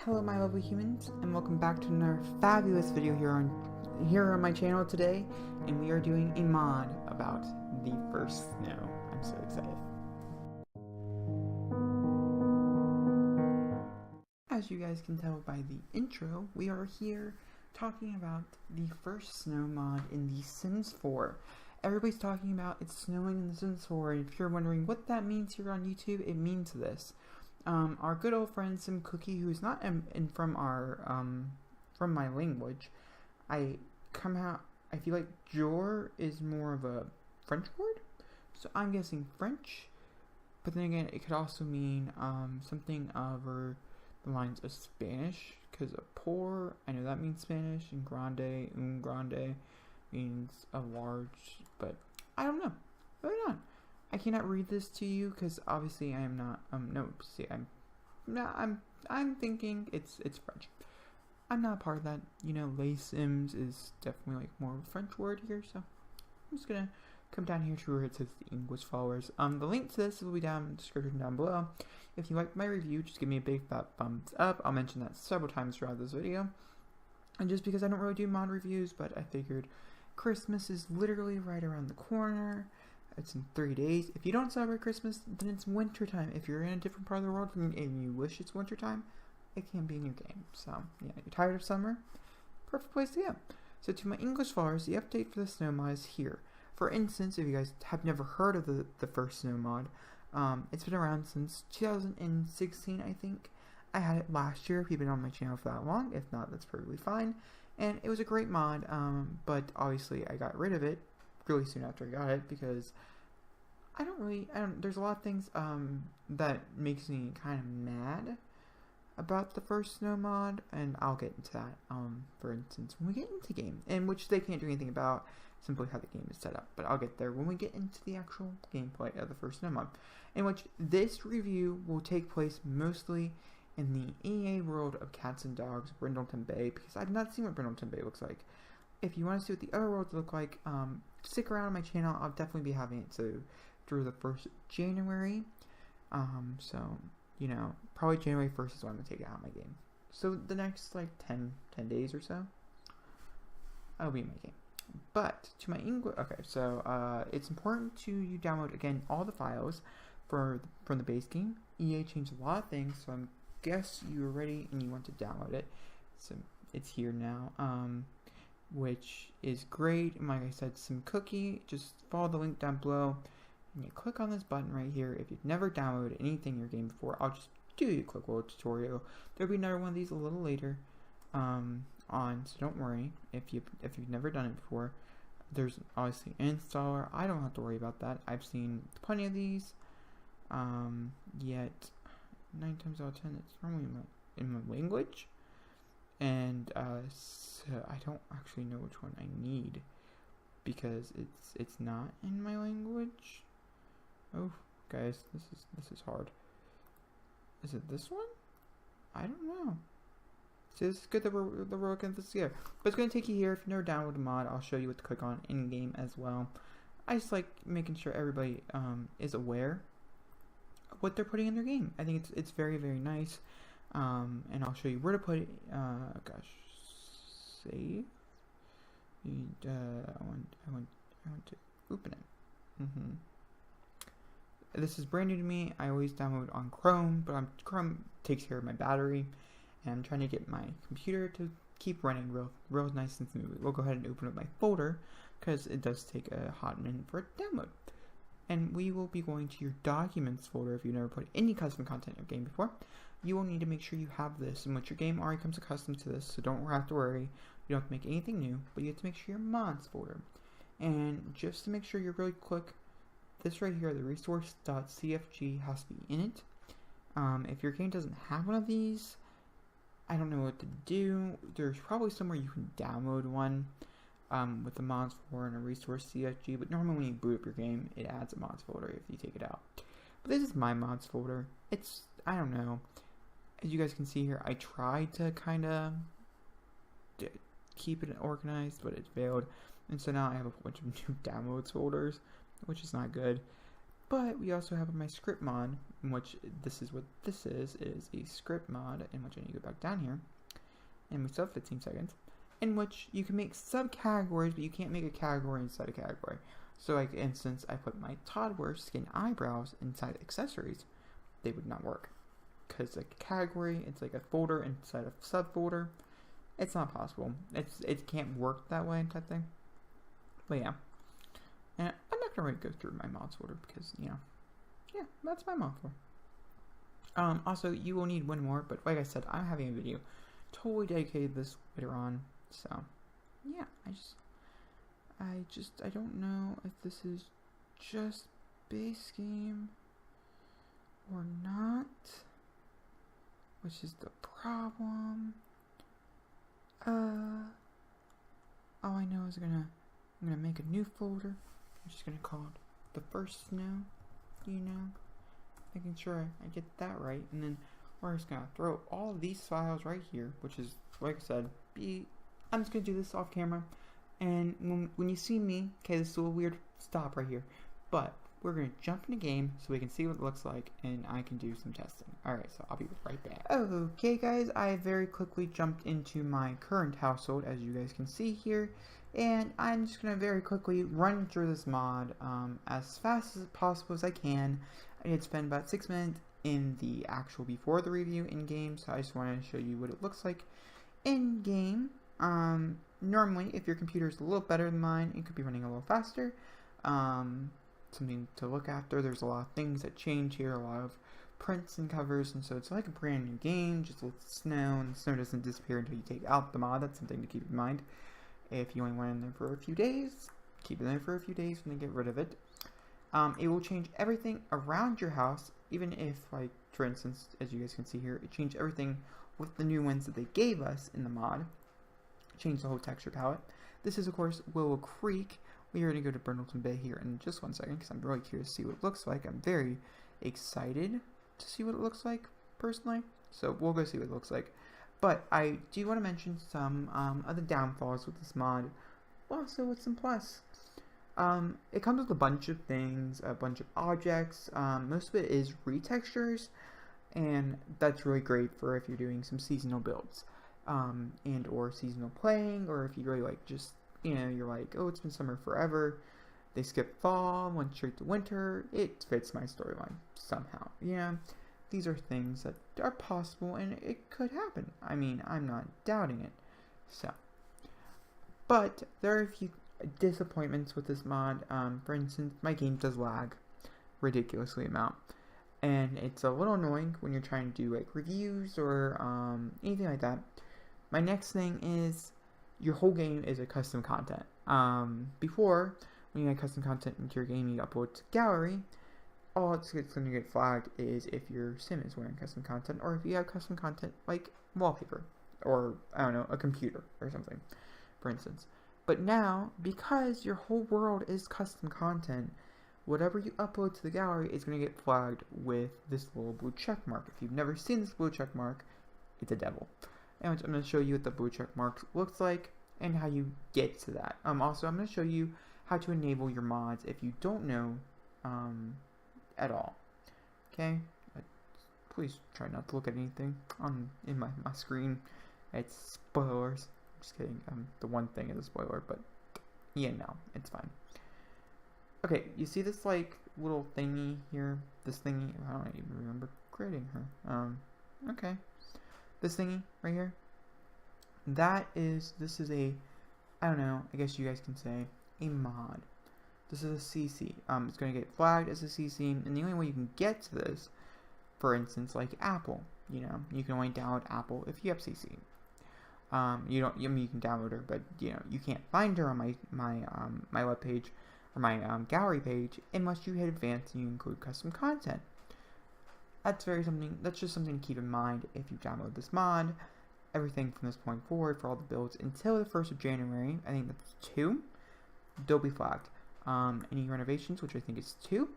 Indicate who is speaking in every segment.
Speaker 1: Hello my lovely humans, and welcome back to another fabulous video here on my channel today, and we are doing a mod about the first snow. I'm so excited. As you guys can tell by the intro, we are here talking about the first snow mod in The Sims 4. Everybody's talking about it's snowing in The Sims 4, and if you're wondering what that means here on YouTube, it means this. Our good old friend Sim Cookie, who is not from my language, I feel like Jor is more of a French word, so I'm guessing French. But then again, it could also mean something over the lines of Spanish, because a pour, I know that means Spanish, and grande, un grande means a large, but I don't know. Moving on. I cannot read this to you because obviously I am not. I'm thinking it's French. I'm not part of that. You know, Les Sims is definitely like more of a French word here, so I'm just gonna come down here to where it says the English followers. The link to this will be down in the description down below. If you like my review, just give me a big fat thumbs up. I'll mention that several times throughout this video. And just because I don't really do mod reviews, but I figured Christmas is literally right around the corner. It's in 3 days. If you don't celebrate Christmas, then it's winter time. If you're in a different part of the world and you wish it's winter time, it can be in your game. So, yeah, you're tired of summer? Perfect place to go. So, to my English followers, the update for the snow mod is here. For instance, if you guys have never heard of the first snow mod, it's been around since 2016, I think. I had it last year if you've been on my channel for that long. If not, that's perfectly fine. And it was a great mod, but obviously I got rid of it really soon after I got it because there's a lot of things that makes me kind of mad about the first snow mod, and I'll get into that for instance when we get into the game, in which they can't do anything about, simply how the game is set up, but I'll get there when we get into the actual gameplay of the first snow mod, in which this review will take place mostly in the EA world of Cats and Dogs, Brindleton Bay, because I've not seen what Brindleton Bay looks like. If you want to see what the other worlds look like, stick around on my channel. I'll definitely be having it through the 1st of January. So, you know, probably January 1st is when I'm going to take it out of my game. So the next, like, 10 days or so, I'll be in my game. But, to my English, okay, so, it's important to you download, again, all the files from the base game. EA changed a lot of things, so I guess you're ready and you want to download it. So, it's here now. Which is great. And like I said, Sim Cookie, just follow the link down below and you click on this button right here. If you've never downloaded anything in your game before, I'll just do a quick little tutorial. There'll be another one of these a little later so don't worry if you've never done it before. There's obviously an installer. I don't have to worry about that. I've seen plenty of these, yet 9 times out of 10 it's normally in my language. And so I don't actually know which one I need because it's not in my language. Oh, guys, this is hard. Is it this one? I don't know. So it's good that we're working this together. But it's gonna take you here. If you never download the mod, I'll show you what to click on in game as well. I just like making sure everybody is aware of what they're putting in their game. I think it's very, very nice. And I'll show you where to put it. Save. I want to open it. This is brand new to me. I always download on Chrome, but Chrome takes care of my battery, and I'm trying to get my computer to keep running real nice and smooth. We'll go ahead and open up my folder because it does take a hot minute for it to download. And we will be going to your documents folder. If you've never put any custom content in your game before, you will need to make sure you have this, in which your game already comes accustomed to this, so don't have to worry. You don't have to make anything new, but you have to make sure your mods folder. And just to make sure you're really quick, this right here, the resource.cfg, has to be in it. If your game doesn't have one of these, I don't know what to do. There's probably somewhere you can download one with the mods folder and a resource CFG, but normally when you boot up your game, it adds a mods folder if you take it out. But this is my mods folder. I don't know. As you guys can see here, I tried to kind of keep it organized, but it failed. And so now I have a bunch of new downloads folders, which is not good. But we also have my script mod, in which this is what this is a script mod, in which I need to go back down here, and we still have 15 seconds, in which you can make subcategories, but you can't make a category inside a category. So like, for instance, I put my toddler skin eyebrows inside accessories, they would not work. Because like a category, it's like a folder inside a subfolder. It's not possible. It can't work that way type thing. But yeah. And I'm not gonna really go through my mods folder because, you know, yeah, that's my mod folder. Also, you will need one more, but like I said, I'm having a video totally dedicated this later on. So, yeah, I don't know if this is just base game or not, which is the problem. All I know is I'm gonna make a new folder. I'm just gonna call it the first snow, you know, making sure I get that right, and then we're just gonna throw all these files right here, which is, like I said, I'm just gonna do this off camera, and when you see me, okay, this is a little weird, stop right here, but we're gonna jump in the game so we can see what it looks like, and I can do some testing. Alright, so I'll be right back. Okay guys, I very quickly jumped into my current household, as you guys can see here, and I'm just gonna very quickly run through this mod as fast as possible as I can. I did spend about 6 minutes in the actual before the review in game, so I just wanted to show you what it looks like in game. Normally, if your computer is a little better than mine, it could be running a little faster. Something to look after. There's a lot of things that change here, a lot of prints and covers, and so it's like a brand new game, just with snow, and the snow doesn't disappear until you take out the mod. That's something to keep in mind. If you only went in there for a few days, keep it in there for a few days and then get rid of it. It will change everything around your house, even if, like, for instance, as you guys can see here, it changed everything with the new ones that they gave us in the mod. Changed the whole texture palette. This is, of course, Willow Creek. We are going to go to Brindleton Bay here in just 1 second, because I'm really curious to see what it looks like. I'm very excited to see what it looks like, personally. So we'll go see what it looks like. But I do want to mention some of the downfalls with this mod. Also with some plus. It comes with a bunch of things, a bunch of objects. Most of it is retextures, and that's really great for if you're doing some seasonal builds, and or seasonal playing, or if you really like just, you know, you're like, oh, it's been summer forever. They skipped fall, went straight to winter. It fits my storyline somehow. Yeah, these are things that are possible, and it could happen. I mean, I'm not doubting it. So, but there are a few disappointments with this mod. For instance, my game does lag ridiculously amount, and it's a little annoying when you're trying to do like reviews or anything like that. My next thing is your whole game is a custom content. Before, when you add custom content into your game, you upload to gallery. All it's going to get flagged is if your sim is wearing custom content, or if you have custom content like wallpaper, or I don't know, a computer or something, for instance. But now, because your whole world is custom content, whatever you upload to the gallery is going to get flagged with this little blue check mark. If you've never seen this blue check mark, it's a devil. And I'm going to show you what the blue check mark looks like and how you get to that. Also, I'm going to show you how to enable your mods if you don't know at all. Okay? Please try not to look at anything in my screen. It's spoilers. Just kidding. The one thing is a spoiler, but yeah, no, it's fine. Okay, you see this like little thingy here? This thingy, I don't even remember creating her. Okay. This thingy right here. This is a, I don't know, I guess you guys can say, a mod. This is a CC. It's going to get flagged as a CC, and the only way you can get to this, for instance, like Apple, you know, you can only download Apple if you have CC. You don't. I mean, you can download her, but you know you can't find her on my web page or my gallery page unless you hit advanced and you include custom content. That's just something to keep in mind if you download this mod. Everything from this point forward for all the builds until the 1st of January, I think that's 2, they'll be flagged. Any renovations, which I think is 2,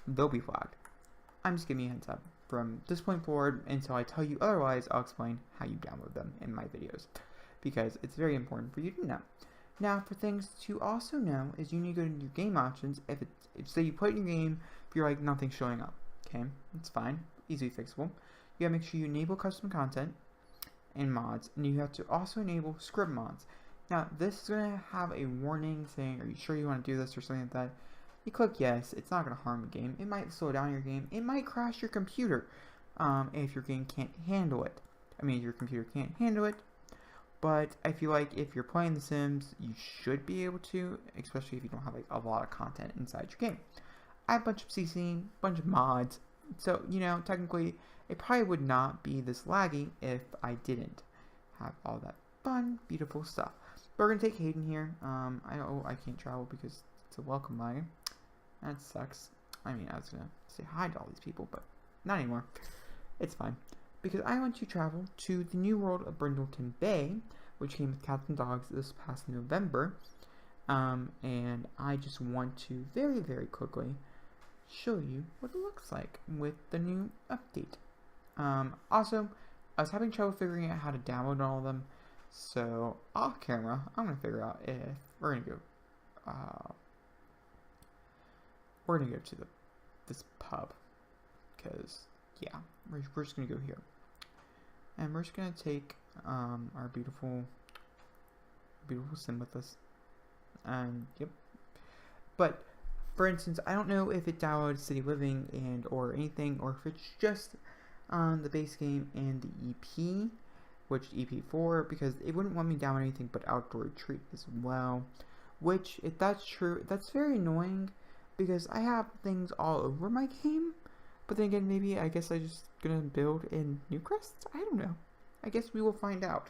Speaker 1: they'll be flagged. I'm just giving you a heads up. From this point forward, until I tell you otherwise, I'll explain how you download them in my videos, because it's very important for you to know. Now, for things to also know is you need to go to your game options. If say you put in your game if you're like nothing's showing up. Okay, it's fine, easily fixable. You gotta make sure you enable custom content and mods, and you have to also enable script mods. Now this is gonna have a warning saying, are you sure you want to do this or something like that. You click yes. It's not gonna harm the game. It might slow down your game. It might crash your computer if your game can't handle it. I mean, your computer can't handle it. But I feel like if you're playing The Sims, you should be able to, especially if you don't have like a lot of content inside your game. I have a bunch of CC, bunch of mods, so you know, technically it probably would not be this laggy if I didn't have all that fun, beautiful stuff. But we're gonna take Hayden here. I can't travel because it's a welcome wagon. That sucks. I mean, I was gonna say hi to all these people, but not anymore. It's fine. Because I want to travel to the new world of Brindleton Bay, which came with Cats and Dogs this past November. And I just want to very, very quickly show you what it looks like with the new update. Also, I was having trouble figuring out how to download all of them. So, off camera, I'm going to figure out if we're going to go to this pub. Because, yeah, we're just going to go here. And we're just going to take our beautiful sim with us. Yep. But, for instance, I don't know if it downloads City Living and or anything, or if it's just the base game and the EP, which EP4, because it wouldn't want me to download anything but Outdoor Retreat as well. Which, if that's true, that's very annoying, because I have things all over my game. But then again, maybe I guess I'm just gonna build in Newcrest? I don't know. I guess we will find out,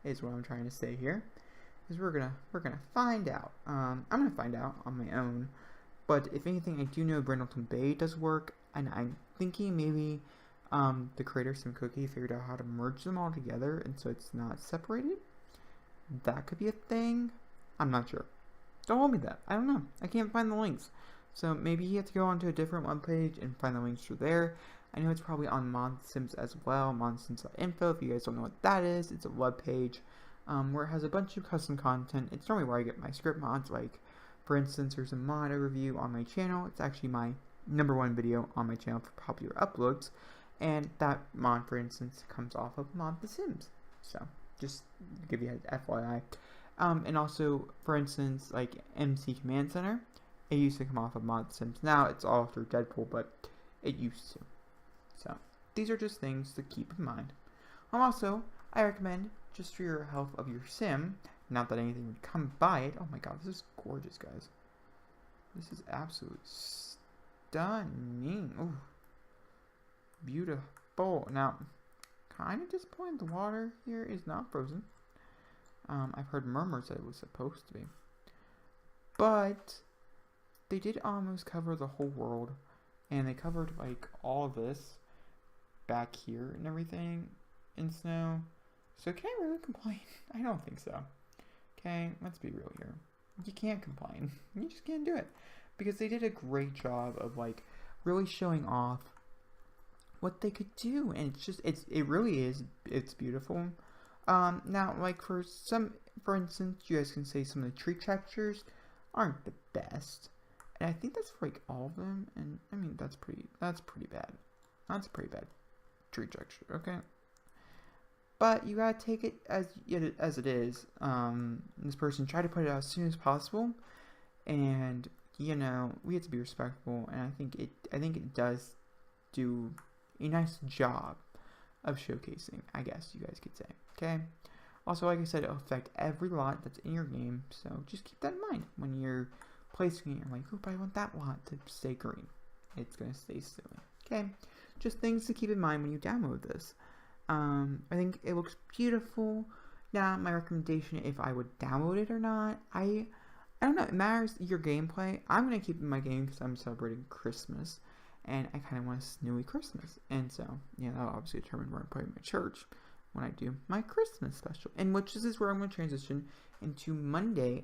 Speaker 1: is what I'm trying to say here. Is we're gonna find out. I'm gonna find out on my own. But if anything, I do know Brindleton Bay does work, and I'm thinking maybe the creator Sim Cookie figured out how to merge them all together, and so it's not separated. That could be a thing. I'm not sure. Don't hold me to that. I don't know. I can't find the links. So maybe you have to go onto a different web page and find the links through there. I know it's probably on ModSims as well, modsims.info. If you guys don't know what that is, it's a web page where it has a bunch of custom content. It's normally where I get my script mods. Like, for instance, there's a mod review on my channel. It's actually my #1 video on my channel for popular uploads. And that mod, for instance, comes off of Mod The Sims. So, just to give you an FYI. And also, for instance, like MC Command Center. It used to come off of Mod Sims. Now it's all through Deadpool, but it used to. So, these are just things to keep in mind. Also, I recommend, just for your health of your sim, not that anything would come by it. Oh my god, this is gorgeous, guys. This is absolutely stunning. Ooh. Beautiful. Now, kind of disappointed the water here is not frozen. I've heard murmurs that it was supposed to be. But they did almost cover the whole world, and they covered like all this back here and everything in snow. So can I really complain? I don't think so. Okay, let's be real here. You can't complain. You just can't do it, because they did a great job of like really showing off what they could do, and it really is, it's beautiful. Now, like for instance, you guys can say some of the tree textures aren't the best. And I think that's for like all of them, and I mean that's pretty bad. That's a pretty bad tree texture, okay? But you gotta take it as it is. This person tried to put it out as soon as possible, and you know, we have to be respectful, and I think it does do a nice job of showcasing, I guess you guys could say. Okay. Also, like I said, it'll affect every lot that's in your game, so just keep that in mind when you're placing it. You're like, oh, but I want that lot to stay green. It's gonna stay silly. Okay, just things to keep in mind when you download this. I think it looks beautiful. Now, my recommendation, if I would download it or not, I don't know. It matters your gameplay. I'm gonna keep it in my game because I'm celebrating Christmas, and I kind of want a snowy Christmas, and so yeah, that'll obviously determine where I'm putting my church when I do my Christmas special, and which is where I'm going to transition into Monday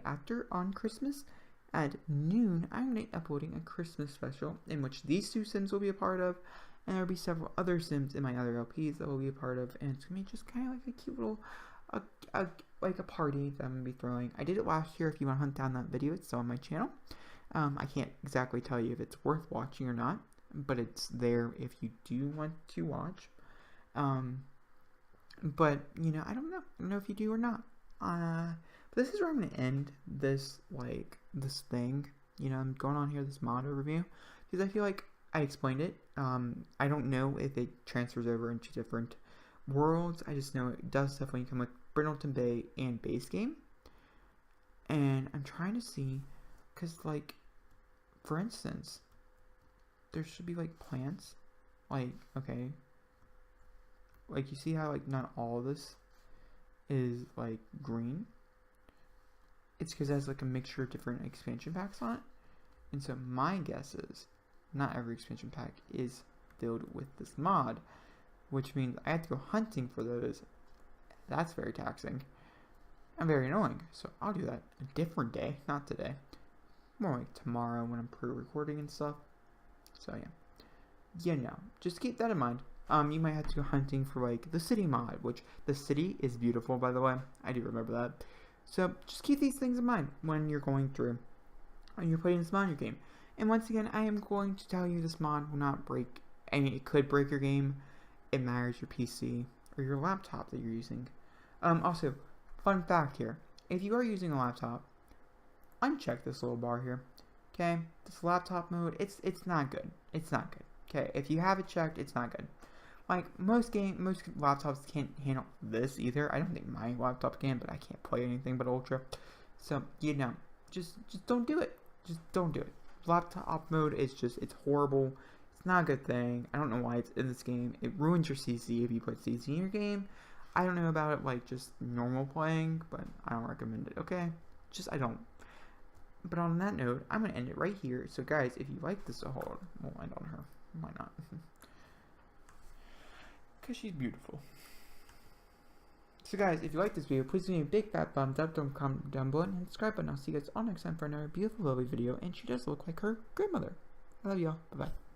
Speaker 1: on Christmas at noon. I'm going to be uploading a Christmas special in which these two Sims will be a part of, and there will be several other Sims in my other LPs that will be a part of, and it's going to be just kind of like a cute little, like a party that I'm going to be throwing. I did it last year. If you want to hunt down that video, it's still on my channel. I can't exactly tell you if it's worth watching or not, but it's there if you do want to watch. But you know, I don't know if you do or not. But this is where I'm gonna end this this thing. You know, I'm going on here this mod overview because I feel like I explained it. I don't know if it transfers over into different worlds. I just know it does stuff when you come with Brindleton Bay and base game. And I'm trying to see, cause like, for instance, there should be like plants. Like, okay, like you see how like not all of this is like green. It's because it has like a mixture of different expansion packs on it. And so my guess is not every expansion pack is filled with this mod, which means I have to go hunting for those. That's very taxing and very annoying. So I'll do that a different day, not today. More like tomorrow when I'm pre-recording and stuff. So yeah, just keep that in mind. You might have to go hunting for like the city mod, which the city is beautiful, by the way. I do remember that. So just keep these things in mind when you're going through, when you're putting this mod in your game. And once again, I am going to tell you this mod will not break. I mean, it could break your game. It matters your PC or your laptop that you're using. Also, fun fact here: if you are using a laptop, uncheck this little bar here. Okay, this laptop mode, it's not good. It's not good. Okay, if you have it checked, it's not good. Like most laptops can't handle this either. I don't think my laptop can, but I can't play anything but Ultra. So you know, just don't do it. Just don't do it. Laptop mode is it's horrible. It's not a good thing. I don't know why it's in this game. It ruins your CC if you put CC in your game. I don't know about it like just normal playing, but I don't recommend it. Okay, I don't. But on that note, I'm gonna end it right here. So guys, if you like this, we'll end on her. Why not? Because she's beautiful. So guys, if you like this video, please give me a big fat thumbs up, don't comment down below, and hit the subscribe button. I'll see you guys all next time for another beautiful, lovely video, and she does look like her grandmother. I love y'all. Bye-bye.